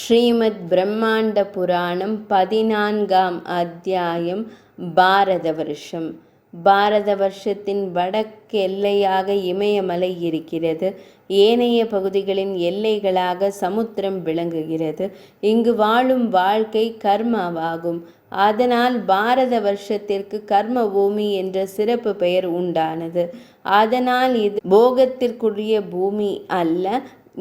ஸ்ரீமத் பிரம்மாண்ட புராணம் 14ஆம் அத்தியாயம். பாரத வருஷம். பாரத வருஷத்தின் வடக்கெல்லையாக இமயமலை இருக்கிறது. ஏனைய பகுதிகளின் எல்லைகளாக சமுத்திரம் விளங்குகிறது. இங்கு வாழும் வாழ்க்கை கர்மாவாகும். அதனால் பாரத வருஷத்திற்கு கர்ம பூமி என்ற சிறப்பு பெயர் உண்டானது. அதனால் இது போகத்திற்குரிய பூமி அல்ல,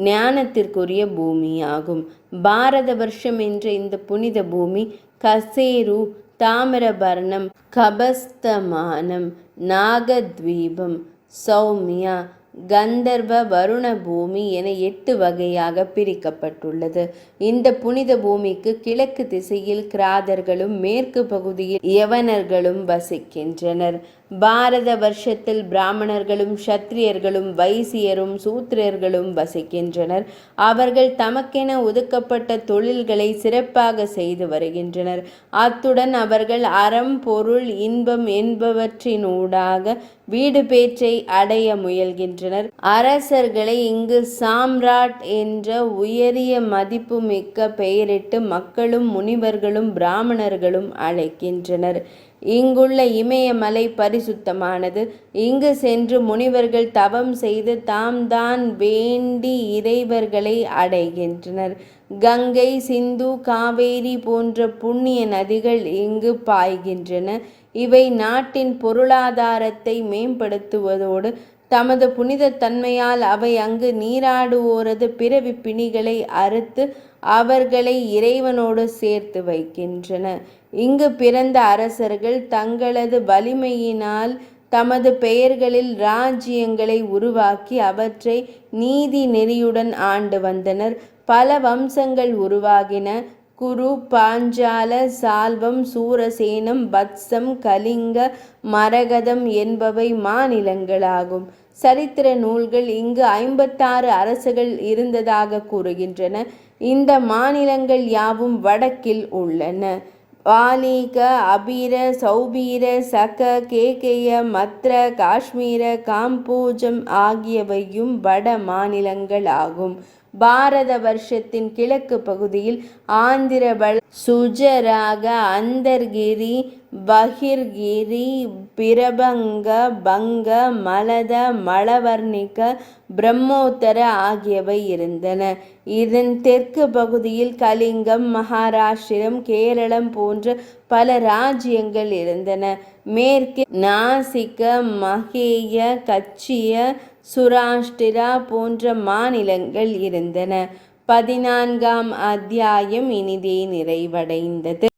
ஞானத்திற்குரிய பூமியாகும். பாரத வருஷம் என்ற இந்த புனித பூமி கசேரு, தாமிரபர்ணம், கபஸ்தமானம், நாகத்வீபம், சௌமியா, கந்தர்வ, வருண பூமி என 8 வகையாக பிரிக்கப்பட்டுள்ளது. இந்த புனித பூமிக்கு கிழக்கு திசையில் கிராதர்களும் மேற்கு பகுதியில் யவனர்களும் வசிக்கின்றனர். பாரத வருஷத்தில் பிராமணர்களும் சத்திரியர்களும் வைசியரும் சூத்திரர்களும் வசிக்கின்றனர். அவர்கள் தமக்கென ஒதுக்கப்பட்ட தொழில்களை சிறப்பாக செய்து வருகின்றனர். அத்துடன் அவர்கள் அறம், பொருள், இன்பம் என்பவற்றினூடாக வீடு பேற்றை அடைய முயல்கின்றனர். அரசர்களை இங்கு சாம்ராட் என்ற உயரிய மதிப்புமிக்க பெயரிட்டு மக்களும் முனிவர்களும் பிராமணர்களும் அழைக்கின்றனர். இங்குள்ள இமயமலை பரிசுத்தமானது. இங்கு சென்று முனிவர்கள் தவம் செய்து தாம் தான் வேண்டி இறைவர்களை அடைகின்றனர். கங்கை, சிந்து, காவேரி போன்ற புண்ணிய நதிகள் இங்கு பாய்கின்றன. இவை நாட்டின் பொருளாதாரத்தை மேம்படுத்துவதோடு தமது புனித தன்மையால் அவை அங்கு நீராடுவோரது பிறவி பிணிகளை அறுத்து அவர்களை இறைவனோடு சேர்த்து வைக்கின்றன. இங்கு பிறந்த அரசர்கள் தங்களது வலிமையினால் தமது பெயர்களில் ராஜ்யங்களை உருவாக்கி அவற்றை நீதி நெறியுடன் ஆண்டு வந்தனர். பல வம்சங்கள் உருவாகின. குரு, பாஞ்சால, சால்வம், சூரசேனம், வத்சம், கலிங்க, மரகதம் என்பவை மாநிலங்களாகும். சரித்திர நூல்கள் இங்கு 56 அரசுகள் இருந்ததாக கூறுகின்றன. இந்த மாநிலங்கள் யாவும் வடக்கில் உள்ளன. வாலிக, அபீர, சௌபீர, சக, கேகய, மத்ர, காஷ்மீர, காம்போஜம் ஆகியவையும் வட மாநிலங்களாகும். பாரத வருஷத்தின் கிழக்கு பகுதியில் ஆந்திரபல, சுஜராக, அந்தர்கிரி, பஹிர்கிரி, பிரபங்க, பங்க, மலத, மலவர்ணிக, பிரம்மோத்தர ஆகியவை இருந்தன. இதன் தெற்கு பகுதியில் கலிங்கம், மகாராஷ்டிரம், கேரளம் போன்ற பல ராஜ்யங்கள் இருந்தன. மேற்கில் நாசிக, மகேய, கச்சிய, சுராஷ்டிரா போன்ற மாநிலங்கள் இருந்தன. 14ஆம் அத்தியாயம் இனிதே நிறைவடைந்தது.